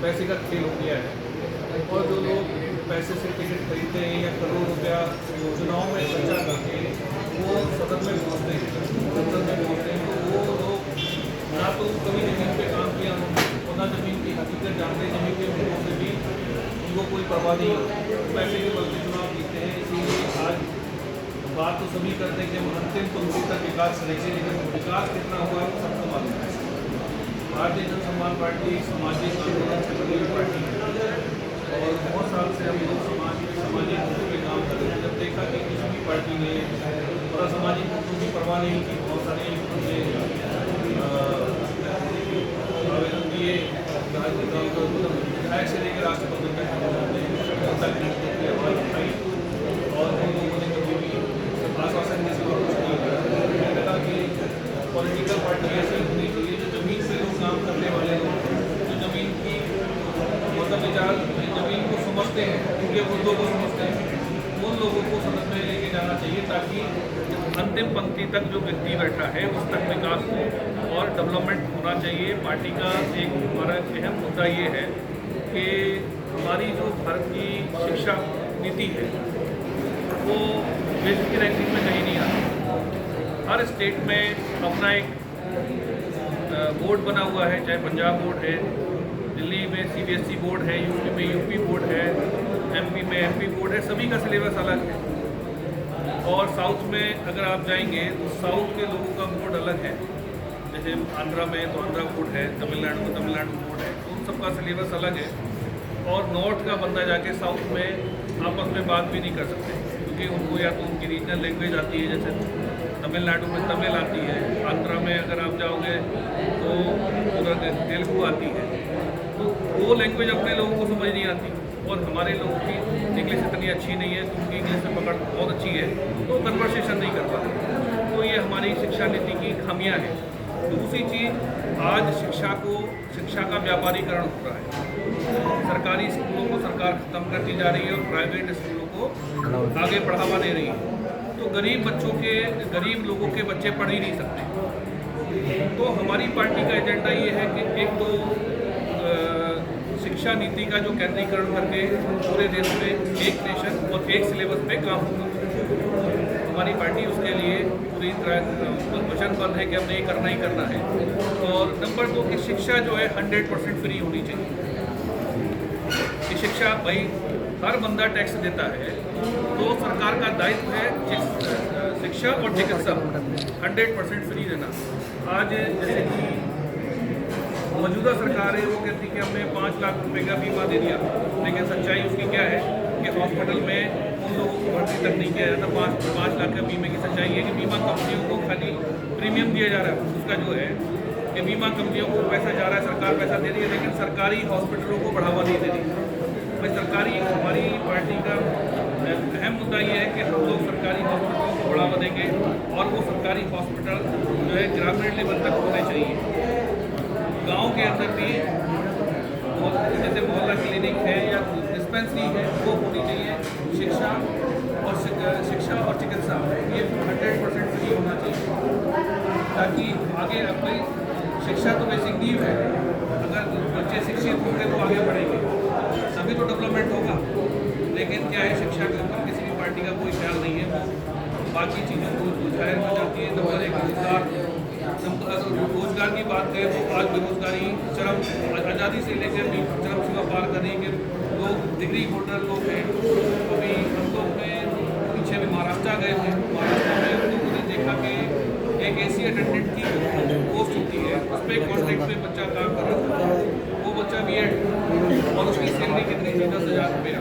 पैसे का खेल हो गया है और जो लोग पैसे से टिकट खरीदते हैं या करोड़ रुपया चुनाव में खर्चा करके वो सदन में पहुँचते हैं, संसद में पहुँचते हैं, तो वो लोग ना तो कभी ज़मीन पे काम किया और ना ज़मीन की हकीकत जानते, ज़मीन के मुद्दों से भी उनको कोई परवाह नहीं होती, पैसे के बल पे चुनाव जीते हैं। इसीलिए आज बात तो सभी करते हैं कि हम अंतिम पंक्ति तक विकास करेंगे, लेकिन विकास कितना हुआ है सबको मालूम है। भारतीय जन सम्मान पार्टी सामाजिक आंदोलन से बनी हुई पार्टी है और बहुत साल से हम लोग सामाजिक मुद्दों पे काम कर रहे हैं। जब देखा कि किसी भी पार्टी ने थोड़ा सामाजिक मुद्दों की परवाह नहीं की, बहुत सारे आवेदन दिए विधायक से लेकर राष्ट्रपति तक आवाज़ उठाई और उन लोगों ने कभी भी आश्वासन के सिवा कुछ नहीं किया। मुझे लगा कि पॉलिटिकल पार्टी ऐसी होनी चाहिए जो ज़मीन से लोग काम करने वाले लोग, जो ज़मीन की मतलब विचार ज़मीन को समझते हैं, उनके मुद्दों को समझते हैं, उन लोगों को समझ में लेके जाना चाहिए ताकि अंतिम पंक्ति तक जो व्यक्ति बैठा है उस तक विकास हो और डेवलपमेंट होना चाहिए। पार्टी का एक हमारा अहम मुद्दा ये है कि हमारी जो भारत की शिक्षा नीति है वो विश्व की रैंकिंग में कहीं नहीं आती। हर स्टेट में अपना एक बोर्ड बना हुआ है, चाहे पंजाब बोर्ड है, दिल्ली में CBSE बोर्ड है, यूपी में यूपी बोर्ड है, MP में MP बोर्ड है, सभी का सिलेबस अलग है। और साउथ में अगर आप जाएंगे तो साउथ के लोगों का बोर्ड अलग है, जैसे आंध्रा में तो आंध्रा बोर्ड है, तमिलनाडु में तमिलनाडु बोर्ड है, तो उन सबका सिलेबस अलग है। और नॉर्थ का बंदा जाके साउथ में आपस में बात भी नहीं कर सकते क्योंकि उनको या तो उनकी रीजनल लैंग्वेज आती है, जैसे तमिलनाडु में तमिल आती है, आंध्रा में अगर आप जाओगे तो पूरा तेलुगु आती है, तो वो लैंग्वेज अपने लोगों को समझ नहीं आती। और हमारे लोगों की इंग्लिश इतनी अच्छी नहीं है, तो उनकी इंग्लिश में पकड़ बहुत अच्छी है, तो कन्वर्सेशन नहीं कर पाते। तो ये हमारी शिक्षा नीति की खामियां हैं। दूसरी चीज़, आज शिक्षा का व्यापारीकरण हो रहा है। सरकारी स्कूलों को सरकार ख़त्म करती जा रही है और प्राइवेट स्कूलों को आगे बढ़ावा दे रही है। तो गरीब लोगों के बच्चे पढ़ ही नहीं सकते। तो हमारी पार्टी का एजेंडा ये है कि एक तो शिक्षा नीति का जो केंद्रीकरण करके पूरे देश में एक नेशन और एक सिलेबस पे काम होगा। हमारी पार्टी उसके लिए पूरी तरह वचनबद्ध है कि हमने ये करना ही करना है। और नंबर 2 की शिक्षा जो है 100% फ्री होनी चाहिए। कि शिक्षा भाई हर बंदा टैक्स देता है, तो सरकार का दायित्व है शिक्षा और चिकित्सा 100% फ्री देना। आज जैसे कि मौजूदा सरकार है वो कहती है कि हमने 5 लाख रुपए का बीमा दे दिया, लेकिन सच्चाई उसकी क्या है कि हॉस्पिटल में उन लोगों को भर्ती तक नहीं किया जाता। 5 लाख का बीमे की सच्चाई है कि बीमा कंपनियों को खाली प्रीमियम दिया जा रहा है। उसका जो है कि बीमा कंपनियों को पैसा जा रहा है, सरकार पैसा दे रही है, लेकिन सरकारी हॉस्पिटलों को बढ़ावा नहीं दे रही। भाई सरकारी हमारी पार्टी का अहम मुद्दा ये है कि हम लोग सरकारी हॉस्पिटलों को बढ़ावा देंगे और वो सरकारी हॉस्पिटल जो है ग्रामीण लेवल तक होने चाहिए। गांव के अंदर भी जैसे मोहल्ला क्लिनिक है या डिस्पेंसरी है वो होनी चाहिए। शिक्षा और चिकित्सा ये 100% फ्री होना चाहिए ताकि आगे अपनी शिक्षा तो बेसिक नींव है। अगर बच्चे शिक्षित होंगे तो आगे बढ़ेंगे, तभी तो डेवलपमेंट होगा। लेकिन क्या है, शिक्षा के ऊपर किसी भी पार्टी का कोई ख्याल नहीं है, बाकी चीज़ों को जाहिर हो जाती है। नंबर 1 रोजगार की बात करें तो आज बेरोजगारी चरम आज़ादी से लेकर भी चरम सीमा पार कर रही है कि लोग डिग्री होल्डर लोग हैं। अभी हम लोग में पीछे भी महाराष्ट्र गए थे, महाराष्ट्र में हम लोगों ने देखा कि एक AC अटेंडेंट की पोस्ट होती है, उस पर कॉन्ट्रैक्ट पे बच्चा काम कर रहा था। वो बच्चा B.Ed और उसकी सैलरी कितनी थी 10,000 रुपया।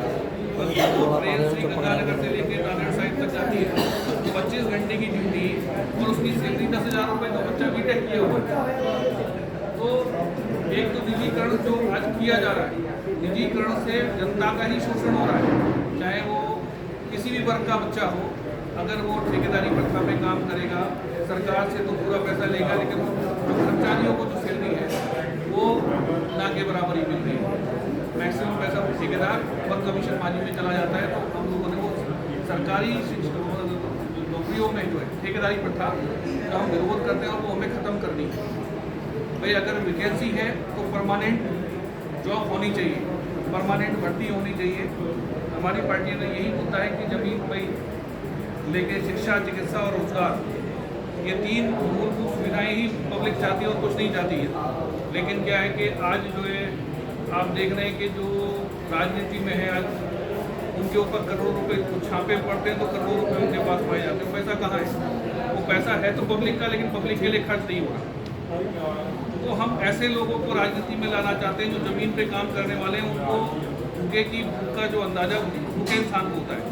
वो ट्रेन श्रीगंगानगर से लेकर नांदेड़ साइड तक जाती है, 25 घंटे की ड्यूटी और उसकी सैलरी 10,000 रुपये का बच्चा B.Tech किया हुआ है। तो एक तो निजीकरण जो आज किया जा रहा है, निजीकरण से जनता का ही शोषण हो रहा है। चाहे वो किसी भी वर्ग का बच्चा हो, अगर वो ठेकेदारी प्रथा में काम करेगा, सरकार से तो पूरा पैसा लेगा, लेकिन जो कर्मचारियों को जो सैलरी है वो ना के बराबर ही मिल रही है। मैक्सिमम पैसा ठेकेदार और कमीशनबाजी में चला जाता है। तो हम लोगों ने वो सरकारी नौकरियों में जो है ठेकेदारी प्रथा का हम विरोध करते हैं और वो हमें ख़त्म करनी है। भाई अगर वैकेंसी है तो परमानेंट जॉब होनी चाहिए, परमानेंट भर्ती होनी चाहिए। हमारी पार्टी ने यही मुद्दा है कि जमीन पर लेके शिक्षा, चिकित्सा और रोजगार, ये 3 मूलभूत सुविधाएं ही पब्लिक चाहती है और कुछ नहीं चाहती है। लेकिन क्या है कि आज जो है आप देख रहे हैं कि जो राजनीति में है, आज उनके ऊपर करोड़ों रुपए छापे पड़ते हैं तो करोड़ों रुपए उनके पास पाए जाते हैं। पैसा कहाँ है? वो पैसा है तो पब्लिक का, लेकिन पब्लिक के लिए खर्च नहीं हो रहा। तो हम ऐसे लोगों को राजनीति में लाना चाहते हैं जो ज़मीन पे काम करने वाले हैं, उनको भूखे की भूख का जो अंदाज़ा भूखे इंसान को होता है,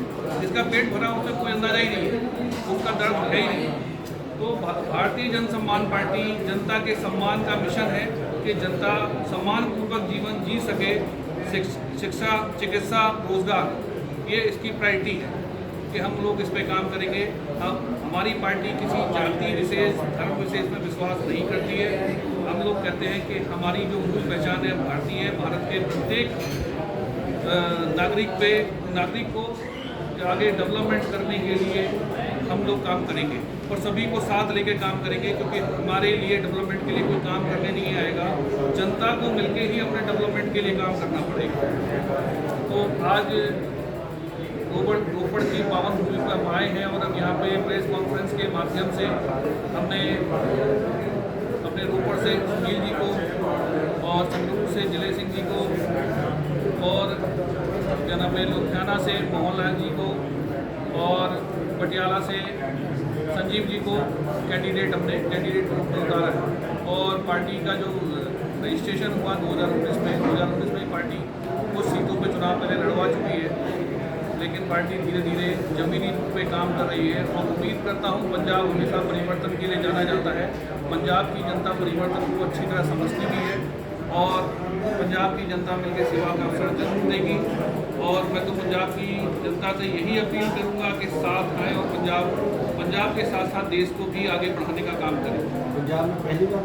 जिसका पेट भरा उसे कोई अंदाज़ा ही नहीं है, उनका दर्द है ही नहीं। तो भारतीय जन सम्मान पार्टी जनता के सम्मान का मिशन है कि जनता सम्मानपूर्वक जीवन जी सके। शिक्षा, चिकित्सा, रोजगार, ये इसकी प्रायोरिटी है कि हम लोग इस पे काम करेंगे। अब हमारी पार्टी किसी जाति विशेष, धर्म विशेष में विश्वास नहीं करती है। हम लोग कहते हैं कि हमारी जो मूल पहचान है भारतीय है। भारत के प्रत्येक नागरिक को आगे डेवलपमेंट करने के लिए हम लोग काम करेंगे और सभी को साथ लेके काम करेंगे, क्योंकि हमारे लिए डेवलपमेंट के लिए कोई काम करने नहीं आएगा, जनता को मिलके ही अपने डेवलपमेंट के लिए काम करना पड़ेगा। तो आज रोपड़ की पावन भूमि पर हम आए हैं और हम यहाँ पे प्रेस कॉन्फ्रेंस के माध्यम से हमने अपने रोपड़ से सुनील जी को और संगरूर से जिले सिंह जी को और क्या नाम है लुधियाना से मोहनलाल जी को और पटियाला से संजीव जी को कैंडिडेट हमने उतारा है। और पार्टी का जो रजिस्ट्रेशन हुआ 2019 में पार्टी कुछ सीटों पे चुनाव पहले लड़वा चुकी है, लेकिन पार्टी धीरे धीरे जमीनी पे काम कर रही है। और उम्मीद करता हूँ, पंजाब हमेशा परिवर्तन के लिए जाना जाता है। पंजाब की जनता परिवर्तन को अच्छी तरह समझती भी है और पंजाब की जनता मिलकर सेवा का अवसर जरूर देगी। और मैं तो पंजाब की जनता से यही अपील करूँगा कि साथ आएँ और पंजाब के साथ साथ देश को भी आगे बढ़ाने का काम करें। पंजाब में पहली बार